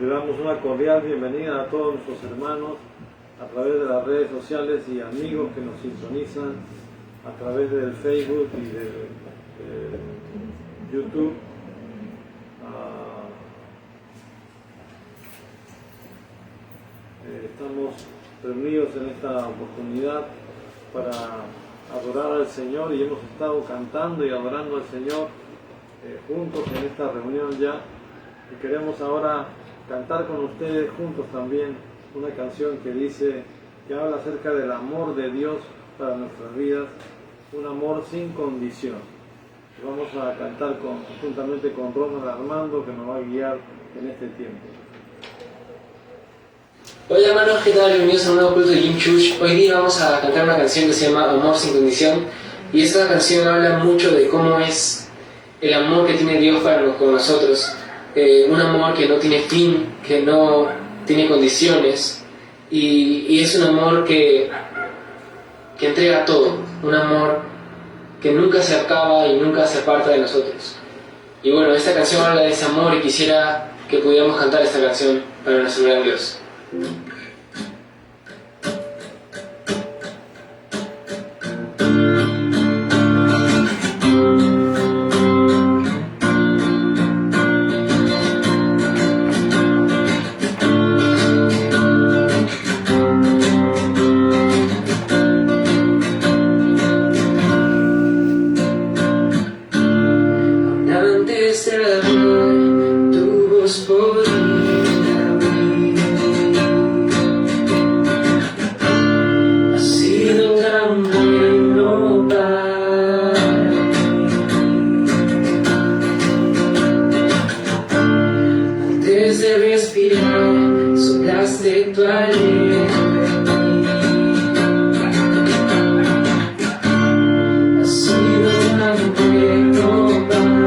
Le damos una cordial bienvenida a todos nuestros hermanos a través de las redes sociales y amigos que nos sintonizan a través del Facebook y de YouTube. Estamos reunidos en esta oportunidad para adorar al Señor y hemos estado cantando y adorando al Señor juntos en esta reunión ya, y queremos ahora cantar con ustedes juntos también una canción que dice, que habla acerca del amor de Dios para nuestras vidas, un amor sin condición. Vamos a cantar juntamente con Ronald Armando, que nos va a guiar en este tiempo. Hola hermanos, ¿qué tal? Bienvenidos a un nuevo culto de Jim Church. Hoy día vamos a cantar una canción que se llama Amor sin condición, y esta canción habla mucho de cómo es el amor que tiene Dios con nosotros, un amor que no tiene fin, que no tiene condiciones, y es un amor que entrega todo, un amor que nunca se acaba y nunca se aparta de nosotros. Y bueno, esta canción habla de ese amor y quisiera que pudiéramos cantar esta canción para nuestro gran Dios. Antes del amor, tu voz podría abrir. Ha sido tan bueno para mí. Antes de respirar, soplaste tu aliento. Ha sido tan bueno para mí.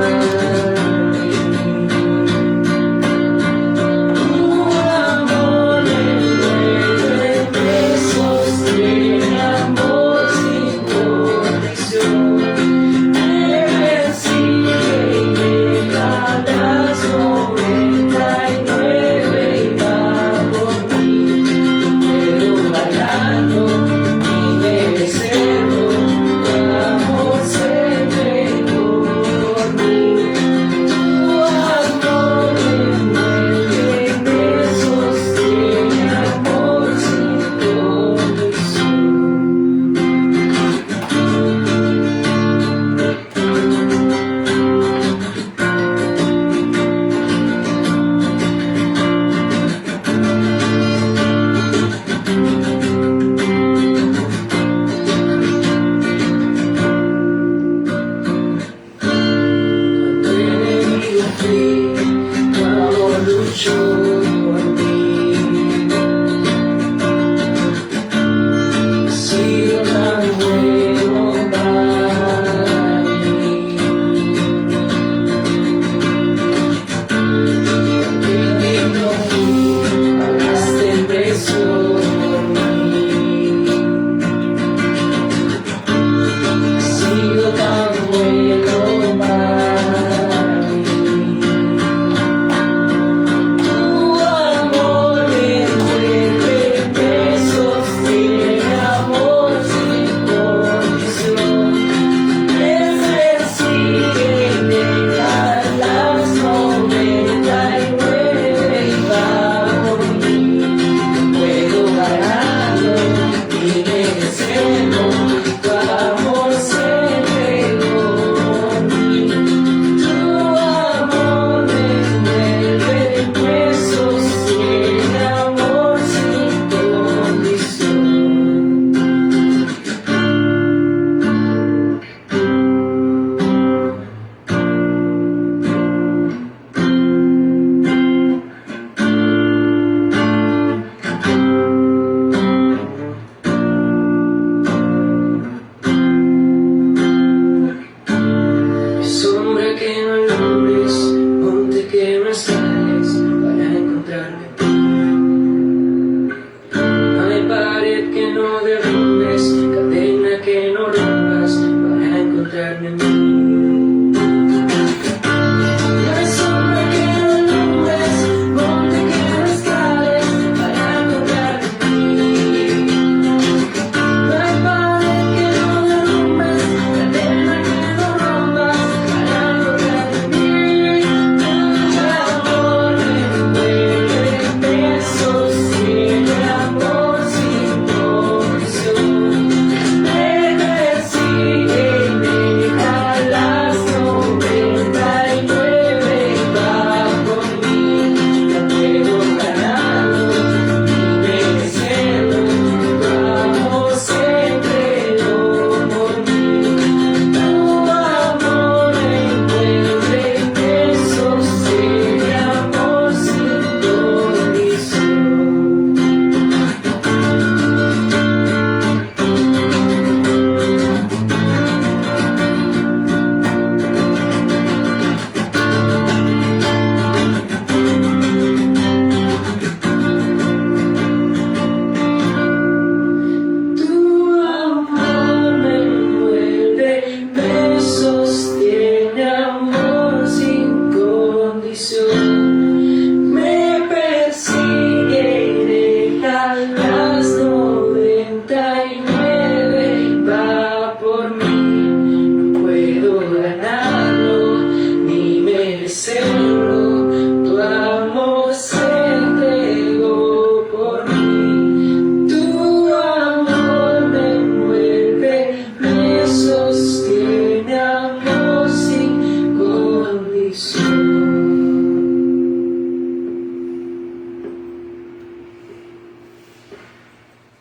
Me persigue, deja las 99, va por mí. No puedo ganarlo ni merecerlo, tu amor se entregó por mí. Tu amor me envuelve, me sostiene, amor sin condición.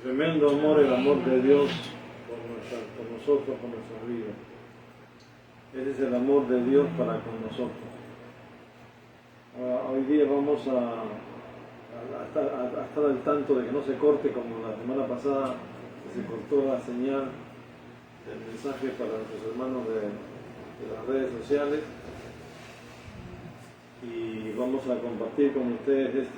Tremendo amor, el amor de Dios por nosotros, por nuestras vidas. Ese es el amor de Dios para con nosotros. Hoy día vamos a estar al tanto de que no se corte como la semana pasada, que se cortó la señal del mensaje para nuestros hermanos de las redes sociales. Y vamos a compartir con ustedes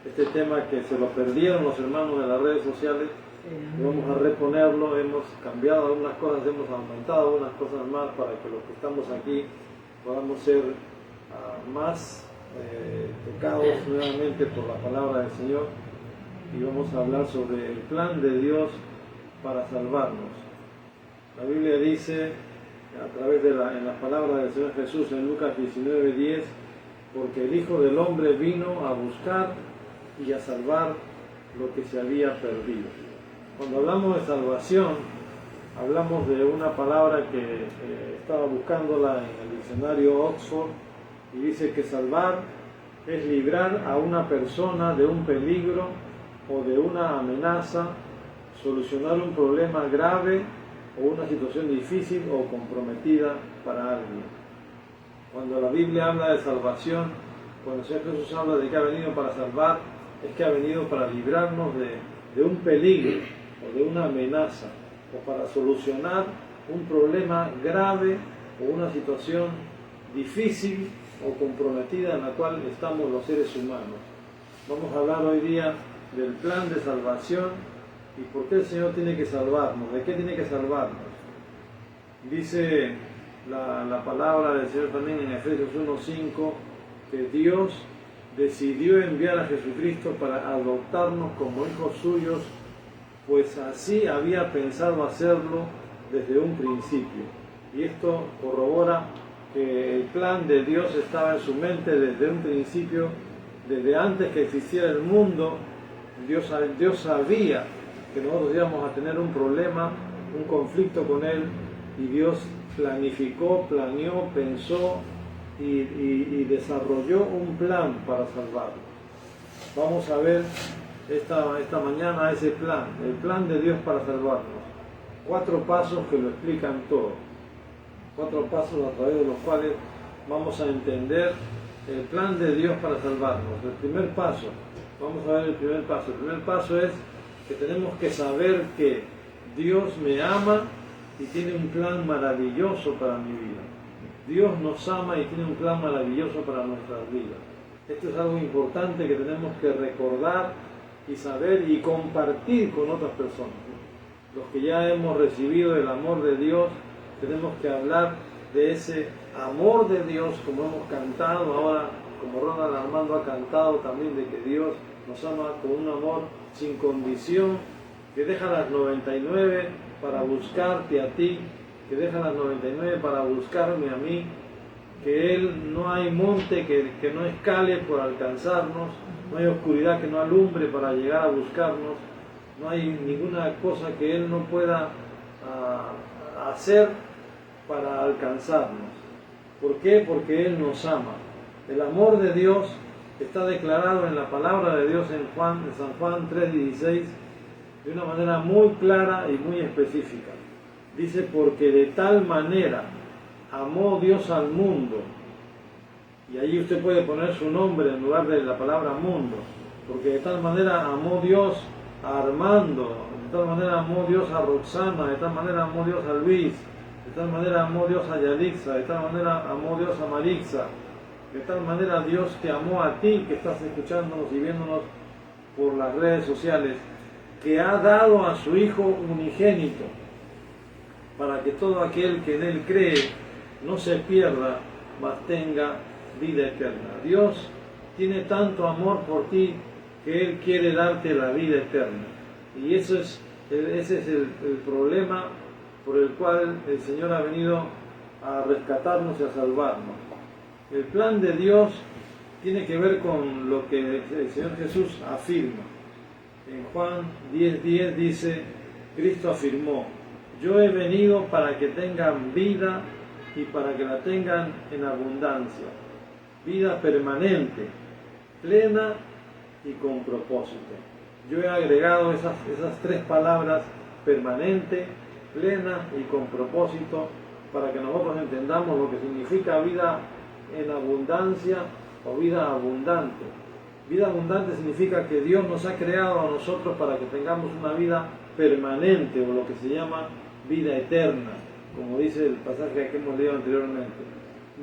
este tema que se lo perdieron los hermanos de las redes sociales. Y vamos a reponerlo, hemos cambiado algunas cosas, hemos aumentado algunas cosas más para que los que estamos aquí podamos ser más tocados nuevamente por la palabra del Señor. Y vamos a hablar sobre el plan de Dios para salvarnos. La Biblia dice a través de en las palabras del Señor Jesús en Lucas 19:10, porque el Hijo del Hombre vino a buscar y a salvar lo que se había perdido. Cuando hablamos de salvación, hablamos de una palabra que estaba buscándola en el diccionario Oxford, y dice que salvar es librar a una persona de un peligro o de una amenaza, solucionar un problema grave o una situación difícil o comprometida para alguien. Cuando la Biblia habla de salvación, cuando el Señor Jesús habla de que ha venido para salvar, es que ha venido para librarnos de un peligro o de una amenaza, o para solucionar un problema grave o una situación difícil o comprometida en la cual estamos los seres humanos. Vamos a hablar hoy día del plan de salvación y por qué el Señor tiene que salvarnos, de qué tiene que salvarnos. Dice la palabra del Señor también en Efesios 1:5 que Dios decidió enviar a Jesucristo para adoptarnos como hijos suyos, pues así había pensado hacerlo desde un principio. Y esto corrobora que el plan de Dios estaba en su mente desde un principio, desde antes que existiera el mundo. Dios sabía que nosotros íbamos a tener un problema, un conflicto con Él, y Dios planificó, planeó, pensó y desarrolló un plan para salvarnos. Vamos a ver esta mañana ese plan, el plan de Dios para salvarnos. 4 pasos que lo explican todo. 4 pasos a través de los cuales vamos a entender el plan de Dios para salvarnos. El primer paso, vamos a ver el primer paso. El primer paso es que tenemos que saber que Dios me ama y tiene un plan maravilloso para mi vida. Dios nos ama y tiene un plan maravilloso para nuestras vidas. Esto es algo importante que tenemos que recordar y saber y compartir con otras personas. Los que ya hemos recibido el amor de Dios, tenemos que hablar de ese amor de Dios, como hemos cantado ahora, como Ronald Armando ha cantado también, de que Dios nos ama con un amor sin condición, que deja las 99 para buscarte a ti, que deja las 99 para buscarme a mí, que Él no hay monte que no escale por alcanzarnos, no hay oscuridad que no alumbre para llegar a buscarnos, no hay ninguna cosa que Él no pueda hacer para alcanzarnos. ¿Por qué? Porque Él nos ama. El amor de Dios está declarado en la palabra de Dios en San Juan 3:16 de una manera muy clara y muy específica. Dice, porque de tal manera amó Dios al mundo, y allí usted puede poner su nombre en lugar de la palabra mundo, porque de tal manera amó Dios a Armando, de tal manera amó Dios a Roxana, de tal manera amó Dios a Luis, de tal manera amó Dios a Yalixa, de tal manera amó Dios a Marixa, de tal manera Dios te amó a ti que estás escuchándonos y viéndonos por las redes sociales, que ha dado a su Hijo unigénito, para que todo aquel que en Él cree no se pierda, mas tenga vida eterna. Dios tiene tanto amor por ti que Él quiere darte la vida eterna. Y ese es el problema por el cual el Señor ha venido a rescatarnos y a salvarnos. El plan de Dios tiene que ver con lo que el Señor Jesús afirma. En Juan 10:10 dice, Cristo afirmó, yo he venido para que tengan vida y para que la tengan en abundancia. Vida permanente, plena y con propósito. Yo he agregado esas tres palabras, permanente, plena y con propósito, para que nosotros entendamos lo que significa vida en abundancia o vida abundante. Vida abundante significa que Dios nos ha creado a nosotros para que tengamos una vida permanente, o lo que se llama vida eterna, como dice el pasaje que hemos leído anteriormente.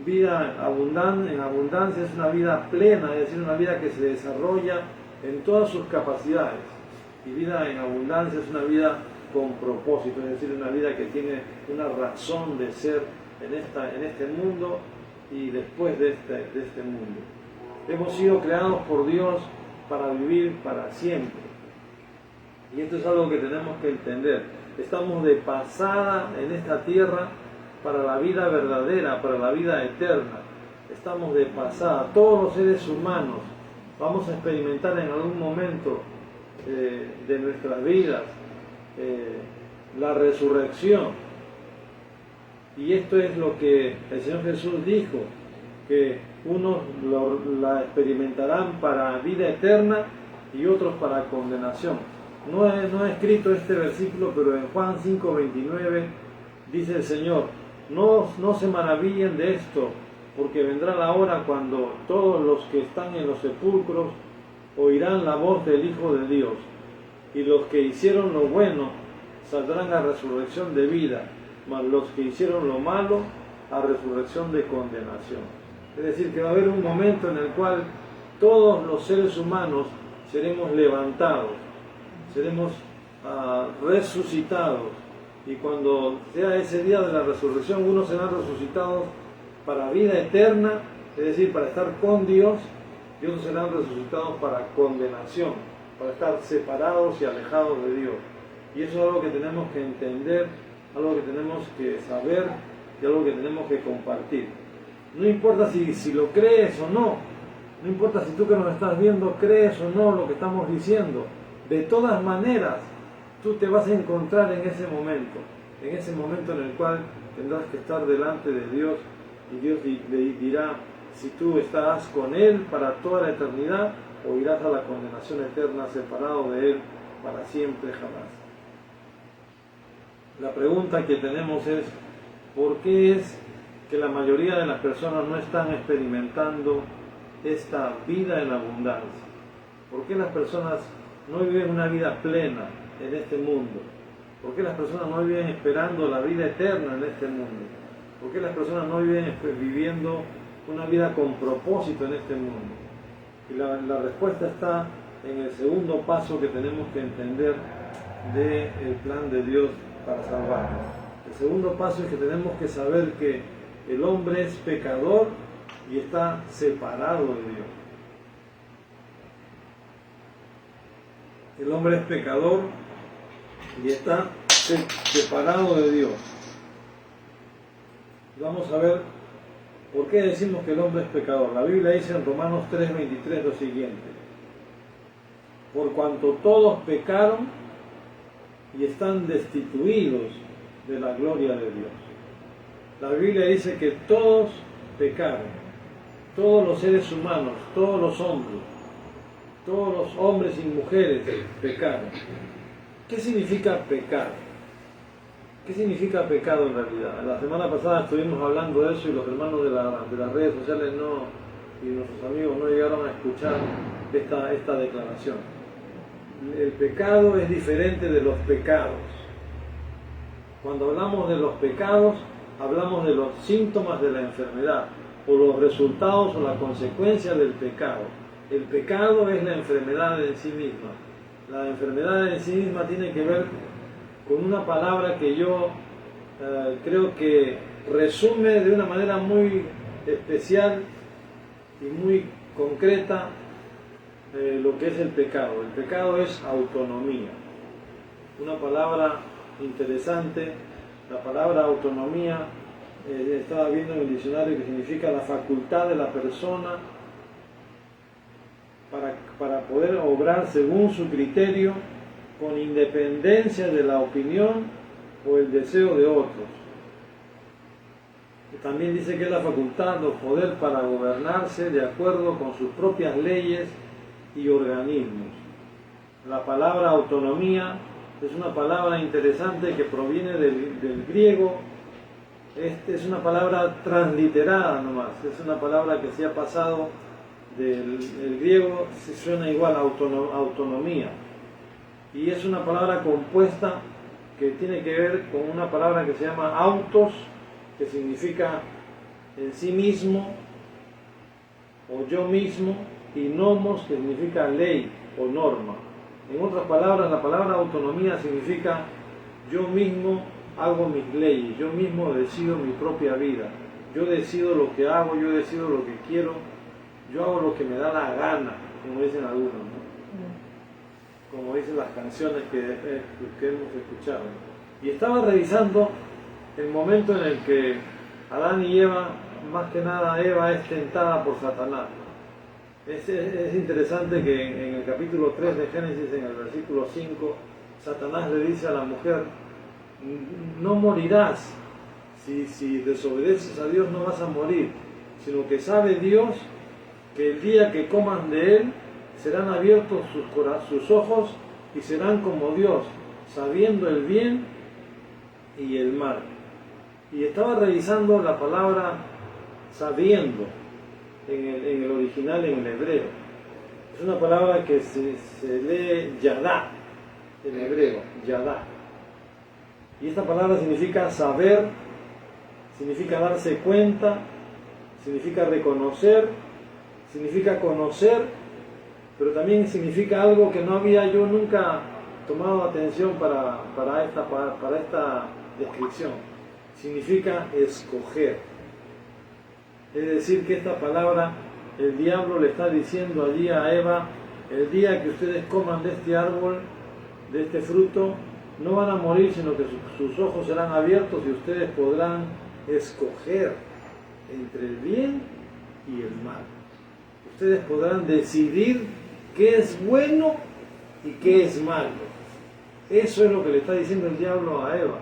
Vida en abundancia es una vida plena, es decir, una vida que se desarrolla en todas sus capacidades. Y vida en abundancia es una vida con propósito, es decir, una vida que tiene una razón de ser en este mundo y después de este mundo. Hemos sido creados por Dios para vivir para siempre. Y esto es algo que tenemos que entender. Estamos de pasada en esta tierra para la vida verdadera, para la vida eterna. Estamos de pasada. Todos los seres humanos vamos a experimentar en algún momento de nuestras vidas la resurrección. Y esto es lo que el Señor Jesús dijo, que unos la experimentarán para vida eterna y otros para condenación. No he escrito este versículo, pero en Juan 5:29 dice el Señor, no se maravillen de esto, porque vendrá la hora cuando todos los que están en los sepulcros oirán la voz del Hijo de Dios, y los que hicieron lo bueno saldrán a resurrección de vida, mas los que hicieron lo malo a resurrección de condenación. Es decir, que va a haber un momento en el cual todos los seres humanos seremos levantados, seremos resucitados, y cuando sea ese día de la resurrección, unos serán resucitados para vida eterna, es decir, para estar con Dios, y otros serán resucitados para condenación, para estar separados y alejados de Dios. Y eso es algo que tenemos que entender, algo que tenemos que saber y algo que tenemos que compartir. No importa si lo crees o no, no importa si tú que nos estás viendo crees o no lo que estamos diciendo, de todas maneras tú te vas a encontrar en ese momento en el cual tendrás que estar delante de Dios, y Dios le dirá si tú estarás con Él para toda la eternidad o irás a la condenación eterna separado de Él para siempre jamás. La pregunta que tenemos es, ¿por qué es que la mayoría de las personas no están experimentando esta vida en abundancia? ¿Por qué las personas no viven una vida plena en este mundo? ¿Por qué las personas no viven esperando la vida eterna en este mundo? ¿Por qué las personas no viven viviendo una vida con propósito en este mundo? Y la respuesta está en el segundo paso que tenemos que entender del plan de Dios para salvarnos. El segundo paso es que tenemos que saber que el hombre es pecador y está separado de Dios. El hombre es pecador y está separado de Dios. Vamos a ver por qué decimos que el hombre es pecador. La Biblia dice en Romanos 3:23 lo siguiente: por cuanto todos pecaron y están destituidos de la gloria de Dios. La Biblia dice que todos pecaron, todos los seres humanos, todos los hombres y mujeres pecaron. ¿Qué significa pecar? ¿Qué significa pecado en realidad? La semana pasada estuvimos hablando de eso y los hermanos de las redes sociales y nuestros amigos no llegaron a escuchar esta declaración. El pecado es diferente de los pecados. Cuando hablamos de los pecados, hablamos de los síntomas de la enfermedad, o los resultados o la consecuencia del pecado. El pecado es la enfermedad en sí misma. La enfermedad en sí misma tiene que ver con una palabra que yo creo que resume de una manera muy especial y muy concreta lo que es el pecado. El pecado es autonomía. Una palabra interesante, la palabra autonomía, estaba viendo en el diccionario que significa la facultad de la persona para poder obrar según su criterio, con independencia de la opinión o el deseo de otros. También dice que es la facultad o poder para gobernarse de acuerdo con sus propias leyes y organismos. La palabra autonomía es una palabra interesante que proviene del griego. Es una palabra transliterada nomás, es una palabra que se ha pasado del griego, suena igual a autonomía, y es una palabra compuesta que tiene que ver con una palabra que se llama autos, que significa en sí mismo o yo mismo, y nomos, que significa ley o norma. En otras palabras, la palabra autonomía significa yo mismo hago mis leyes, yo mismo decido mi propia vida, yo decido lo que hago, yo decido lo que quiero, yo hago lo que me da la gana, como dicen algunos, ¿no? Como dicen las canciones que hemos escuchado. Y estaba revisando el momento en el que Adán y Eva, más que nada Eva, es tentada por Satanás. Es interesante que en el capítulo 3 de Génesis, en el versículo 5, Satanás le dice a la mujer: no morirás, si desobedeces a Dios no vas a morir, sino que sabe Dios que el día que coman de él serán abiertos sus ojos y serán como Dios, sabiendo el bien y el mal. Y estaba revisando la palabra sabiendo en el original, en el hebreo. Es una palabra que se lee yadá en hebreo, yadá. Y esta palabra significa saber, significa darse cuenta, significa reconocer, significa conocer, pero también significa algo que no había yo nunca tomado atención para esta descripción. Significa escoger. Es decir, que esta palabra, el diablo le está diciendo allí a Eva: el día que ustedes coman de este árbol, de este fruto, no van a morir, sino que sus ojos serán abiertos y ustedes podrán escoger entre el bien y el mal. Ustedes podrán decidir qué es bueno y qué es malo. Eso es lo que le está diciendo el diablo a Eva.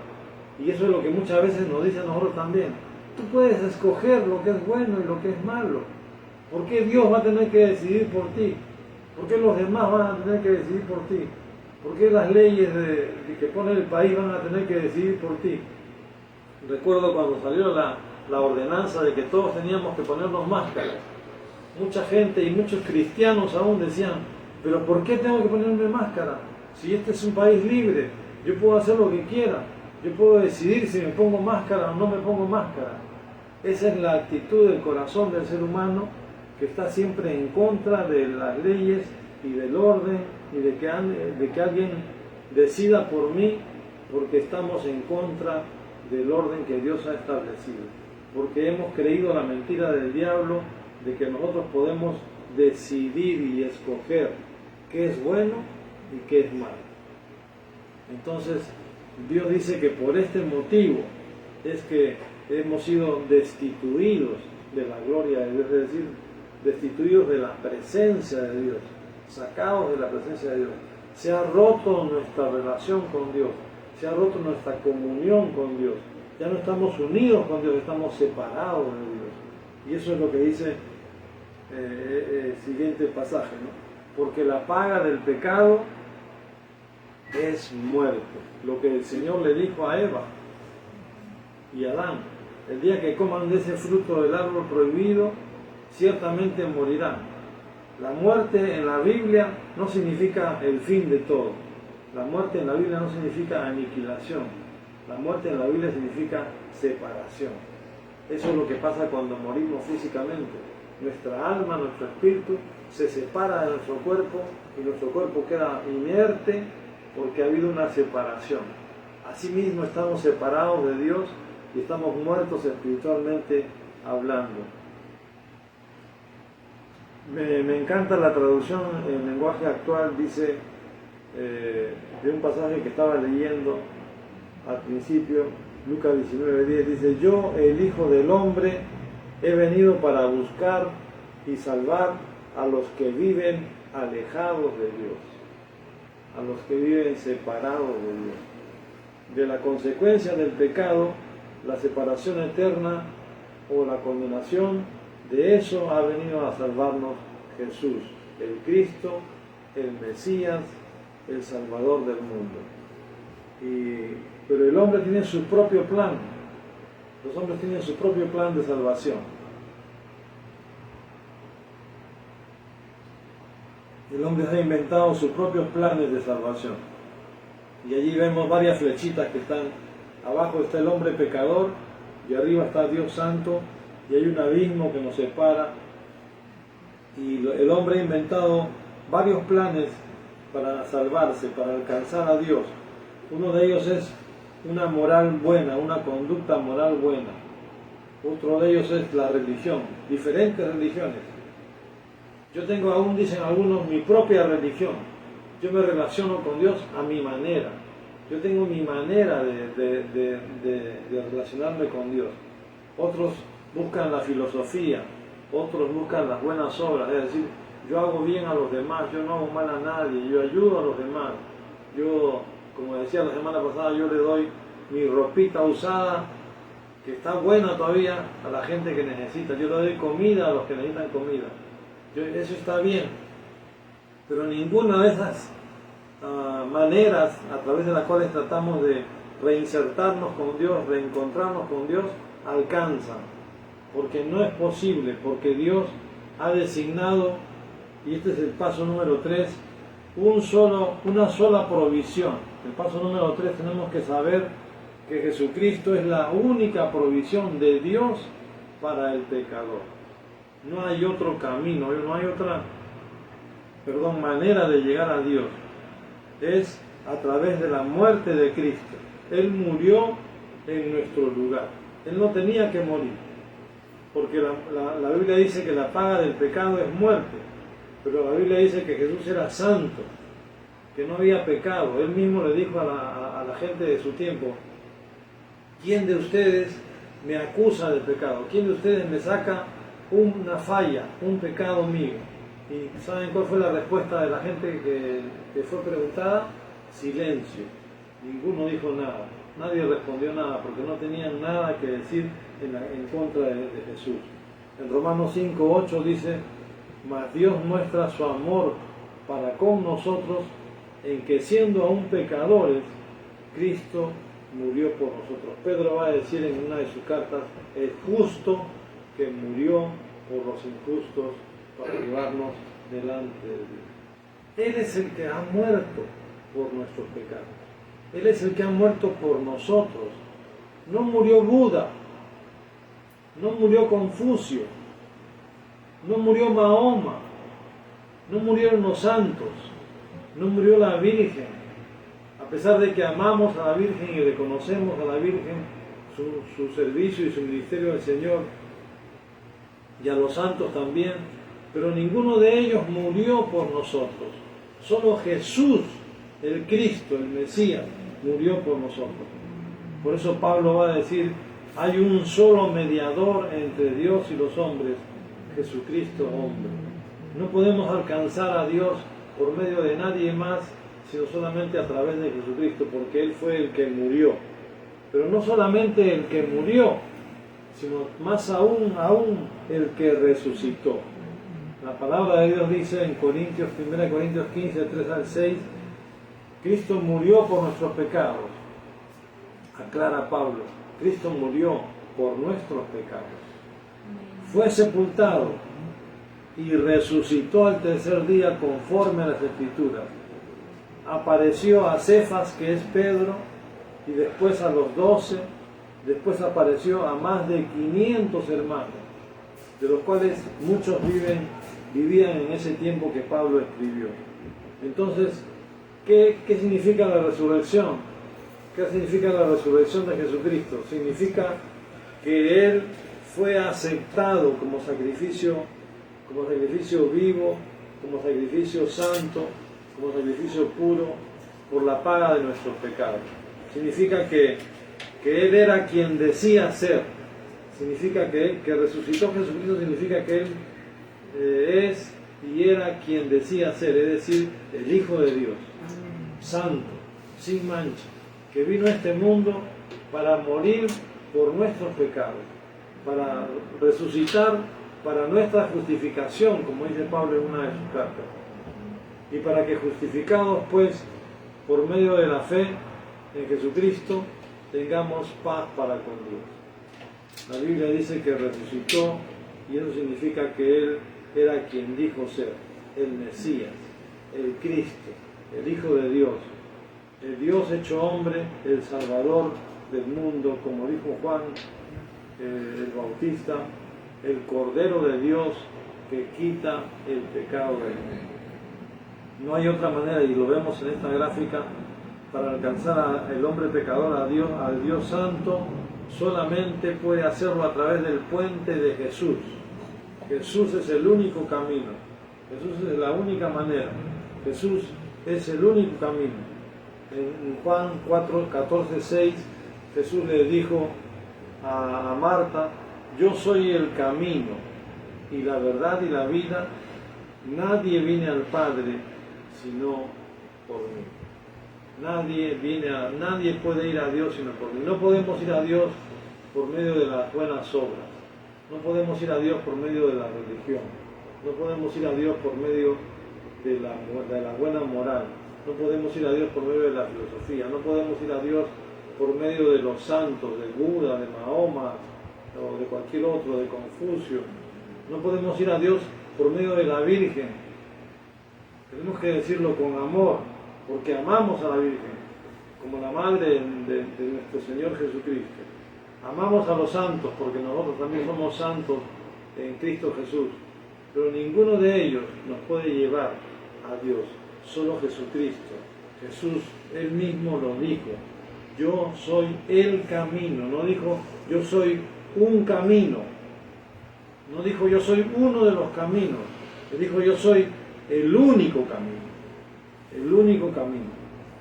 Y eso es lo que muchas veces nos dice a nosotros también. Tú puedes escoger lo que es bueno y lo que es malo. ¿Por qué Dios va a tener que decidir por ti? ¿Por qué los demás van a tener que decidir por ti? ¿Por qué las leyes que pone el país van a tener que decidir por ti? Recuerdo cuando salió la ordenanza de que todos teníamos que ponernos máscaras. Mucha gente y muchos cristianos aún decían: ¿pero por qué tengo que ponerme máscara? Si este es un país libre, yo puedo hacer lo que quiera, yo puedo decidir si me pongo máscara o no me pongo máscara. Esa es la actitud del corazón del ser humano, que está siempre en contra de las leyes y del orden y de que alguien decida por mí, porque estamos en contra del orden que Dios ha establecido, porque hemos creído la mentira del diablo de que nosotros podemos decidir y escoger qué es bueno y qué es malo. Entonces Dios dice que por este motivo es que hemos sido destituidos de la gloria de Dios, es decir, destituidos de la presencia de Dios, sacados de la presencia de Dios. Se ha roto nuestra relación con Dios, se ha roto nuestra comunión con Dios. Ya no estamos unidos con Dios, estamos separados de Dios. Y eso es lo que dice el siguiente pasaje, ¿no? Porque la paga del pecado es muerte. Lo que el Señor le dijo a Eva y a Adán: el día que coman de ese fruto del árbol prohibido, ciertamente morirán. La muerte en la Biblia no significa el fin de todo. La muerte en la Biblia no significa aniquilación. La muerte en la Biblia significa separación. Eso es lo que pasa cuando morimos físicamente. Nuestra alma, nuestro espíritu se separa de nuestro cuerpo y nuestro cuerpo queda inerte porque ha habido una separación. Asimismo estamos separados de Dios y estamos muertos espiritualmente hablando. Me encanta la traducción en lenguaje actual, dice, de un pasaje que estaba leyendo al principio, Lucas 19:10, dice: yo, el Hijo del Hombre, he venido para buscar y salvar a los que viven alejados de Dios, a los que viven separados de Dios. De la consecuencia del pecado, la separación eterna o la condenación, de eso ha venido a salvarnos Jesús, el Cristo, el Mesías, el Salvador del mundo. Pero el hombre tiene su propio plan. Los hombres tienen su propio plan de salvación. El hombre ha inventado sus propios planes de salvación. Y allí vemos varias flechitas que están. Abajo está el hombre pecador y arriba está Dios santo, y hay un abismo que nos separa. Y el hombre ha inventado varios planes para salvarse, para alcanzar a Dios. Uno de ellos es una moral buena, una conducta moral buena. Otro de ellos es la religión, diferentes religiones. Yo tengo aún, dicen algunos, mi propia religión. Yo me relaciono con Dios a mi manera. Yo tengo mi manera de relacionarme con Dios. Otros buscan la filosofía, otros buscan las buenas obras, es decir, yo hago bien a los demás, yo no hago mal a nadie, yo ayudo a los demás. Yo, como decía la semana pasada, yo le doy mi ropita usada, que está buena todavía, a la gente que necesita. Yo le doy comida a los que necesitan comida. Eso está bien. Pero ninguna de esas maneras a través de las cuales tratamos de reinsertarnos con Dios, reencontrarnos con Dios, alcanzan. Porque no es posible, porque Dios ha designado, y este es el paso número 3, una sola provisión. El paso número 3, tenemos que saber que Jesucristo es la única provisión de Dios para el pecador. No hay otro camino, no hay otra manera de llegar a Dios. Es a través de la muerte de Cristo. Él murió en nuestro lugar. Él no tenía que morir, porque la Biblia dice que la paga del pecado es muerte, pero la Biblia dice que Jesús era santo, que no había pecado. Él mismo le dijo a la gente de su tiempo: ¿quién de ustedes me acusa de pecado? ¿Quién de ustedes me saca una falla, un pecado mío? ¿Y saben cuál fue la respuesta de la gente que fue preguntada? Silencio. Ninguno dijo nada. Nadie respondió nada, porque no tenían nada que decir en contra de Jesús. En Romanos 5:8 dice: mas Dios muestra su amor para con nosotros en que, siendo aún pecadores, Cristo murió por nosotros. Pedro va a decir en una de sus cartas: es justo que murió por los injustos para llevarnos delante de Dios. Él es el que ha muerto por nuestros pecados. Él es el que ha muerto por nosotros. No murió Buda, no murió Confucio, no murió Mahoma, no murieron los santos, no murió la Virgen. A pesar de que amamos a la Virgen y reconocemos a la Virgen, su servicio y su ministerio al Señor, y a los santos también, pero ninguno de ellos murió por nosotros. Solo Jesús, el Cristo, el Mesías, murió por nosotros. Por eso Pablo va a decir: hay un solo mediador entre Dios y los hombres, Jesucristo hombre. No podemos alcanzar a Dios por medio de nadie más, sino solamente a través de Jesucristo, porque Él fue el que murió. Pero no solamente el que murió, sino más aún el que resucitó. La palabra de Dios dice en 1 Corintios 15, 3 al 6, Cristo murió por nuestros pecados. Aclara Pablo: Cristo murió por nuestros pecados. Fue sepultado y resucitó al tercer día conforme a las Escrituras. Apareció a Cefas, que es Pedro, y después a los 12, después apareció a más de 500 hermanos, de los cuales muchos vivían en ese tiempo que Pablo escribió. Entonces, ¿qué significa la resurrección? ¿Qué significa la resurrección de Jesucristo? Significa que Él fue aceptado como sacrificio como sacrificio vivo, como sacrificio santo, como sacrificio puro, por la paga de nuestros pecados. Significa que Él era quien decía ser. Significa que resucitó Jesucristo, significa que Él es y era quien decía ser, es decir, el Hijo de Dios, santo, sin mancha, que vino a este mundo para morir por nuestros pecados, para resucitar para nuestra justificación, como dice Pablo en una de sus cartas, y para que justificados pues por medio de la fe en Jesucristo tengamos paz para con Dios. La Biblia dice que resucitó y eso significa que Él era quien dijo ser, el Mesías, el Cristo, el Hijo de Dios, el Dios hecho hombre, el Salvador del mundo, como dijo Juan el Bautista, el Cordero de Dios que quita el pecado del mundo. No hay otra manera, y lo vemos en esta gráfica, para alcanzar al hombre pecador, al Dios Santo, solamente puede hacerlo a través del puente de Jesús. Jesús es el único camino, Jesús es la única manera, Jesús es el único camino. En Juan 14:6, Jesús le dijo a Marta: yo soy el camino y la verdad y la vida, nadie viene al Padre sino por mí. Nadie puede ir a Dios sino por mí. No podemos ir a Dios por medio de las buenas obras, no podemos ir a Dios por medio de la religión, no podemos ir a Dios por medio de la buena moral, no podemos ir a Dios por medio de la filosofía, no podemos ir a Dios por medio de los santos, de Buda, de Mahoma o de cualquier otro, de Confucio. No podemos ir a Dios por medio de la Virgen. Tenemos que decirlo con amor, porque amamos a la Virgen, como la madre de nuestro Señor Jesucristo. Amamos a los santos, porque nosotros también somos santos en Cristo Jesús. Pero ninguno de ellos nos puede llevar a Dios, solo Jesucristo. Jesús, Él mismo lo dijo: yo soy el camino. No dijo yo soy un camino, no dijo yo soy uno de los caminos, Él dijo yo soy el único camino, el único camino.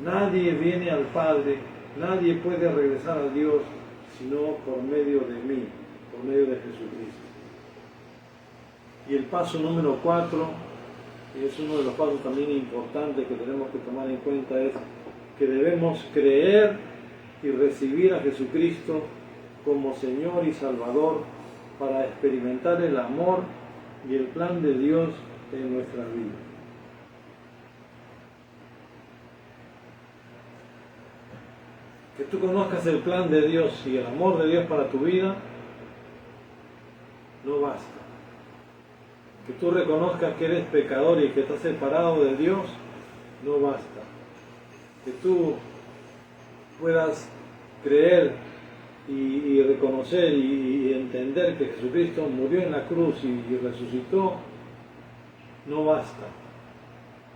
Nadie viene al Padre, nadie puede regresar a Dios sino por medio de mí, por medio de Jesucristo. Y el paso número 4, y es uno de los pasos también importantes que tenemos que tomar en cuenta, es que debemos creer y recibir a Jesucristo como Señor y Salvador para experimentar el amor y el plan de Dios en nuestra vida. Que tú conozcas el plan de Dios y el amor de Dios para tu vida no basta. Que tú reconozcas que eres pecador y que estás separado de Dios no basta. Que tú puedas creer y reconocer y entender que Jesucristo murió en la cruz y resucitó no basta.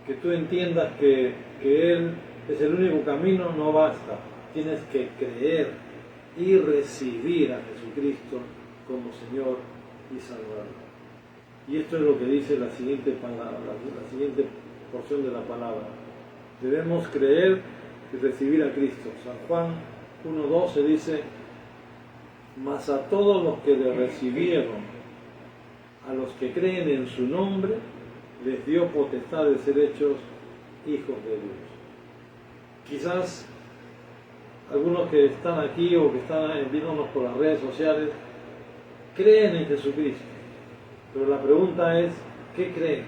Que tú entiendas que Él es el único camino no basta. Tienes que creer y recibir a Jesucristo como Señor y Salvador. Y esto es lo que dice la siguiente porción de la palabra. Debemos creer y recibir a Cristo. San Juan 1:12 dice: mas a todos los que le recibieron, a los que creen en su nombre, les dio potestad de ser hechos hijos de Dios. Quizás algunos que están aquí o que están viéndonos por las redes sociales creen en Jesucristo, pero la pregunta es: ¿qué creen?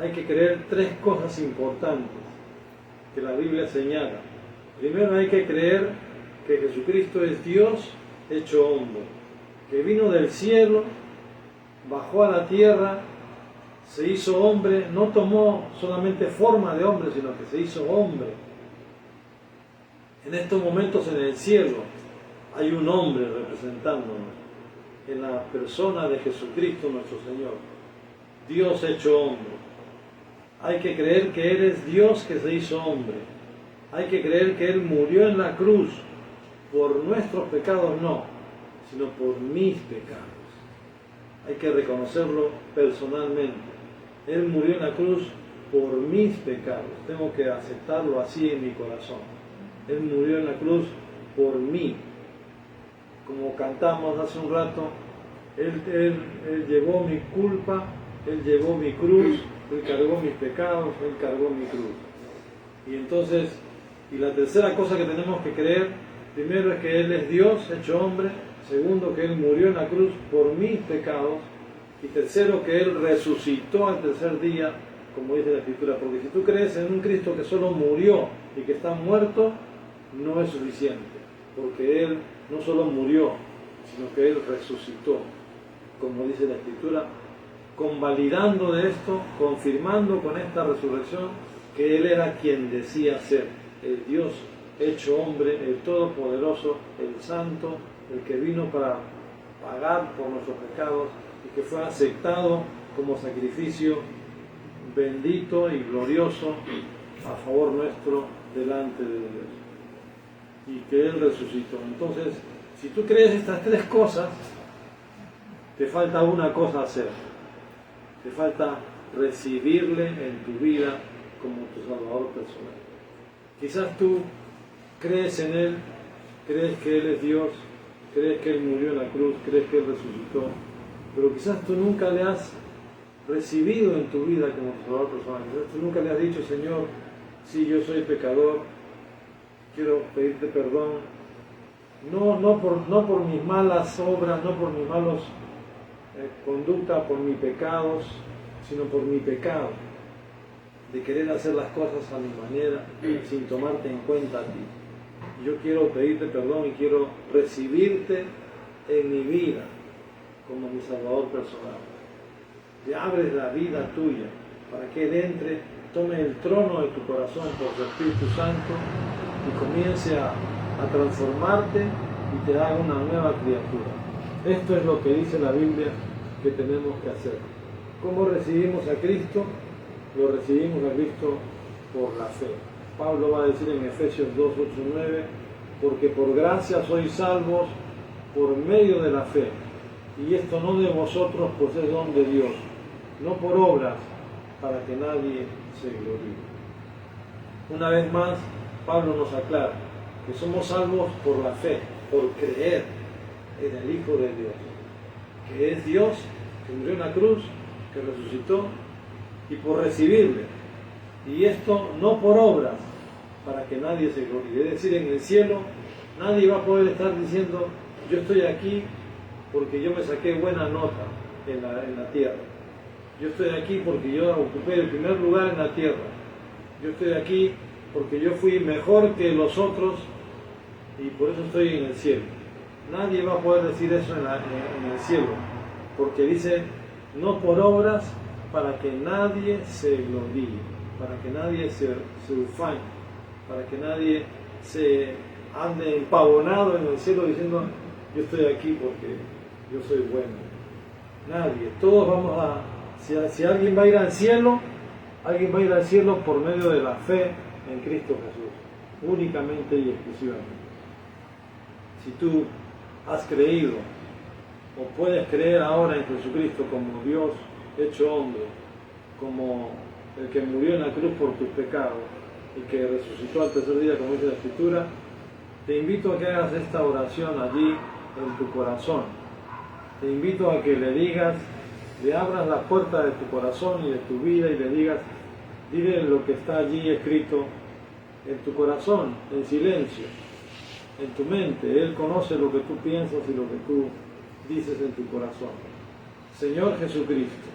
Hay que creer 3 cosas importantes que la Biblia señala. Primero, hay que creer que Jesucristo es Dios hecho hombre, que vino del cielo, bajó a la tierra, se hizo hombre, no tomó solamente forma de hombre, sino que se hizo hombre. En estos momentos en el cielo hay un hombre representándonos, en la persona de Jesucristo nuestro Señor, Dios hecho hombre. Hay que creer que Él es Dios que se hizo hombre. Hay que creer que Él murió en la cruz por nuestros pecados, no, sino por mis pecados. hay que reconocerlo personalmente. Él murió en la cruz por mis pecados. Tengo que aceptarlo así en mi corazón. Él murió en la cruz por mí. Como cantamos hace un rato, Él llevó mi culpa, Él llevó mi cruz, Él cargó mis pecados, Él cargó mi cruz. Y entonces, y la tercera cosa que tenemos que creer, primero es que Él es Dios hecho hombre, segundo que Él murió en la cruz por mis pecados, y tercero que Él resucitó al tercer día, como dice la Escritura, porque si tú crees en un Cristo que solo murió y que está muerto, no es suficiente, porque Él no solo murió, sino que Él resucitó, como dice la Escritura, convalidando de esto, confirmando con esta resurrección que Él era quien decía ser, el Dios hecho hombre, el Todopoderoso, el Santo, el que vino para pagar por nuestros pecados y que fue aceptado como sacrificio bendito y glorioso a favor nuestro delante de Dios, y que Él resucitó. Entonces, si tú crees estas tres cosas, te falta una cosa hacer, te falta recibirle en tu vida como tu Salvador personal. Quizás tú crees en Él, crees que Él es Dios, crees que Él murió en la cruz, crees que Él resucitó, pero quizás tú nunca le has recibido en tu vida como tu Salvador personal. Quizás tú nunca le has dicho: Señor, sí, yo soy pecador, quiero pedirte perdón, no por mis malas obras, no por mis malos conducta, por mis pecados, sino por mi pecado de querer hacer las cosas a mi manera sin tomarte en cuenta a ti. Yo quiero pedirte perdón y quiero recibirte en mi vida como mi Salvador personal. Le abres la vida tuya para que Él entre, tome el trono de tu corazón por su Espíritu Santo y comience a transformarte y te haga una nueva criatura. Esto es lo que dice la Biblia que tenemos que hacer. ¿Cómo recibimos a Cristo? Lo recibimos a Cristo por la fe. Pablo va a decir en Efesios 2, 8, 9, porque por gracia sois salvos por medio de la fe, y esto no de vosotros, pues es don de Dios, no por obras, para que nadie se gloríe. Una vez más, Pablo nos aclara que somos salvos por la fe, por creer en el Hijo de Dios, que es Dios, que murió en la cruz, que resucitó, y por recibirle. Y esto no por obras, para que nadie se gloríe. Es decir, en el cielo nadie va a poder estar diciendo: yo estoy aquí porque yo me saqué buena nota en la tierra. Yo estoy aquí porque yo ocupé el primer lugar en la tierra. Yo estoy aquí porque yo fui mejor que los otros y por eso estoy en el cielo. Nadie va a poder decir eso en el cielo, porque dice: no por obras, para que nadie se gloríe, para que nadie se ufane, para que nadie se ande empavonado en el cielo diciendo: yo estoy aquí porque yo soy bueno. Nadie, todos vamos a, si alguien va a ir al cielo, alguien va a ir al cielo por medio de la fe en Cristo Jesús, únicamente y exclusivamente. Si tú has creído o puedes creer ahora en Jesucristo como Dios hecho hombre, como el que murió en la cruz por tus pecados y que resucitó al tercer día, como dice la Escritura, te invito a que hagas esta oración allí en tu corazón. Te invito a que le digas, le abras la puerta de tu corazón y de tu vida y le digas, dile lo que está allí escrito en tu corazón, en silencio, en tu mente. Él conoce lo que tú piensas y lo que tú dices en tu corazón. Señor Jesucristo,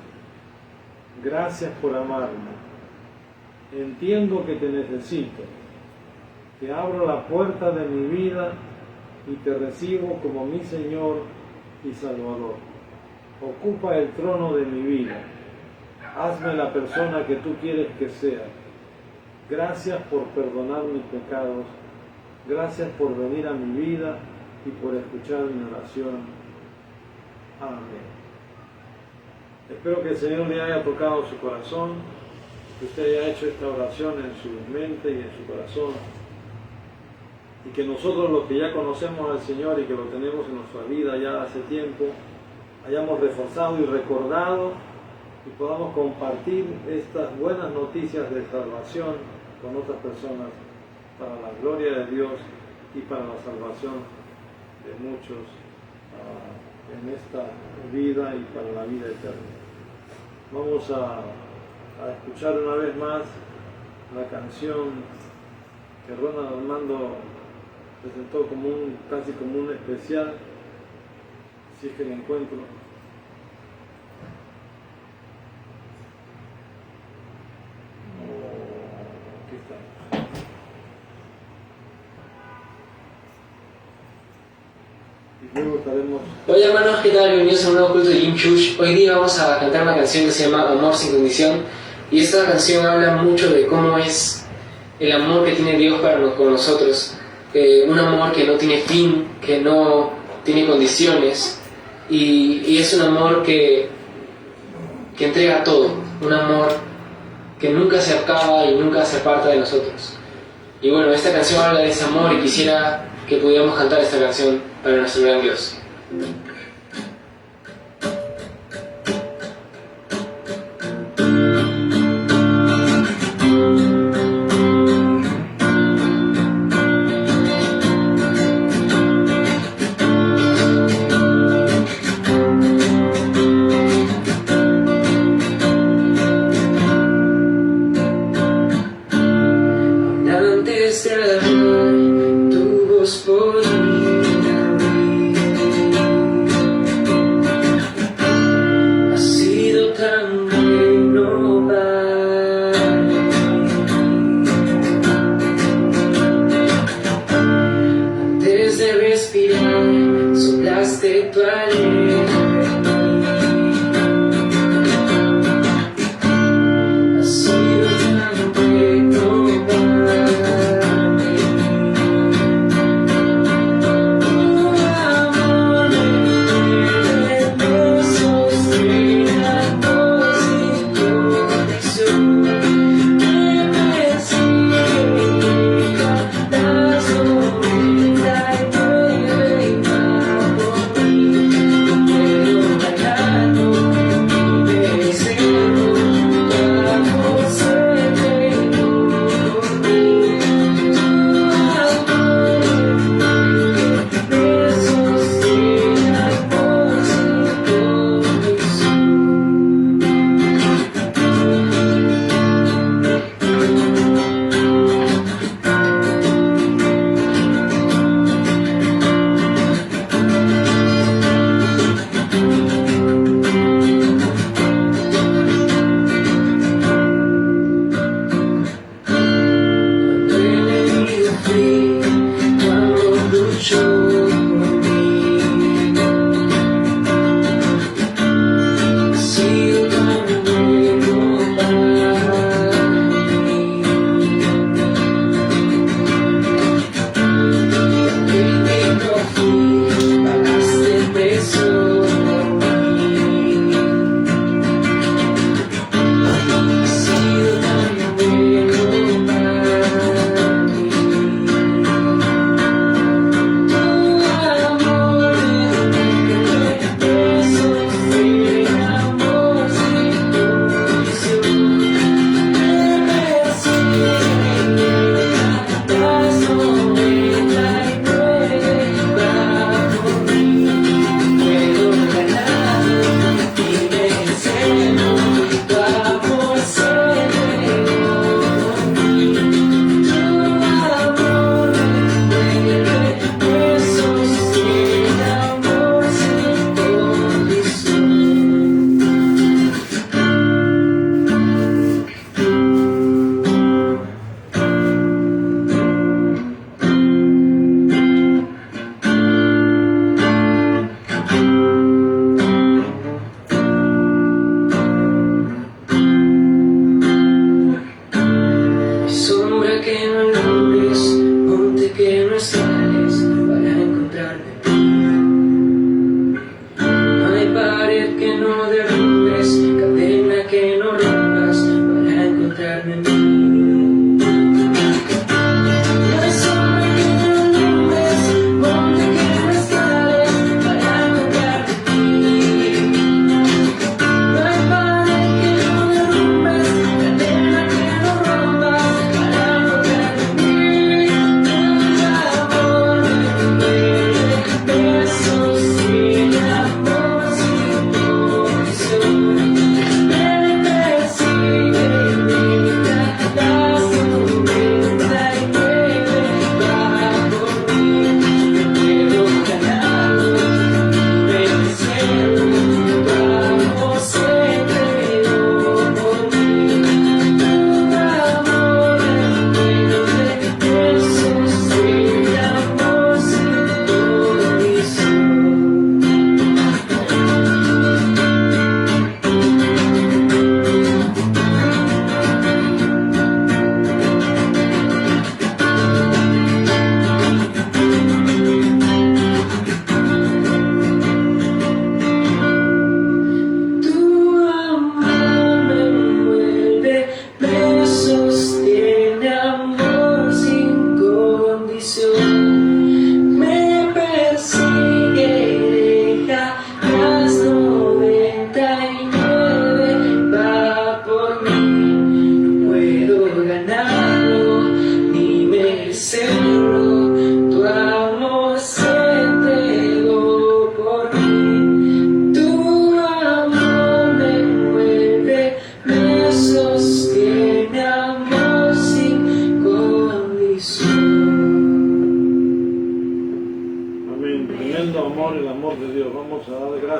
gracias por amarme. Entiendo que te necesito. Te abro la puerta de mi vida y te recibo como mi Señor y Salvador. Ocupa el trono de mi vida. Hazme la persona que tú quieres que sea. Gracias por perdonar mis pecados. Gracias por venir a mi vida y por escuchar mi oración. Amén. Espero que el Señor le haya tocado su corazón, que usted haya hecho esta oración en su mente y en su corazón, y que nosotros, los que ya conocemos al Señor y que lo tenemos en nuestra vida ya hace tiempo, hayamos reforzado y recordado y podamos compartir estas buenas noticias de salvación con otras personas para la gloria de Dios y para la salvación de muchos en esta vida y para la vida eterna. Vamos a escuchar una vez más la canción que Ronald Armando presentó casi como un especial, si es que la encuentro. Aquí está. Y luego estaremos... Hola hermanos, ¿qué tal? Bienvenidos a un nuevo culto de Jim Chush. Hoy día vamos a cantar una canción que se llama Amor sin condición. Y esta canción habla mucho de cómo es el amor que tiene Dios con nosotros. Un amor que no tiene fin, que no tiene condiciones. Y es un amor que entrega todo. Un amor que nunca se acaba y nunca se aparta de nosotros. Y bueno, esta canción habla de ese amor y quisiera que pudiéramos cantar esta canción para nuestro gran Dios. Antes de hablar, tu voz podía abrir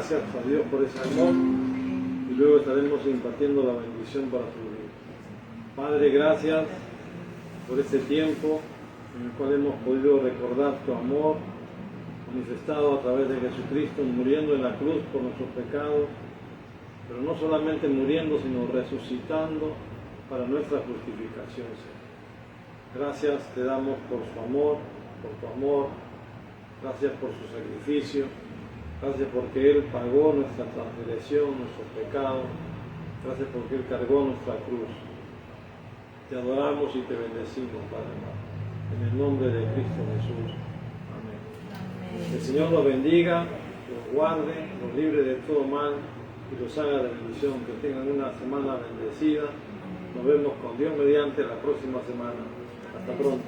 gracias a Dios por ese amor y luego estaremos impartiendo la bendición para su vida. Padre, gracias por este tiempo en el cual hemos podido recordar tu amor manifestado a través de Jesucristo, muriendo en la cruz por nuestros pecados, pero no solamente muriendo, sino resucitando para nuestra justificación, Señor. Gracias te damos por su amor, por tu amor, gracias por su sacrificio, gracias porque Él pagó nuestra transgresión, nuestros pecados, gracias porque Él cargó nuestra cruz. Te adoramos y te bendecimos, Padre amado, en el nombre de Cristo Jesús. Amén. El Señor los bendiga, los guarde, los libre de todo mal y los haga de bendición. Que tengan una semana bendecida. Nos vemos con Dios mediante la próxima semana. Hasta pronto.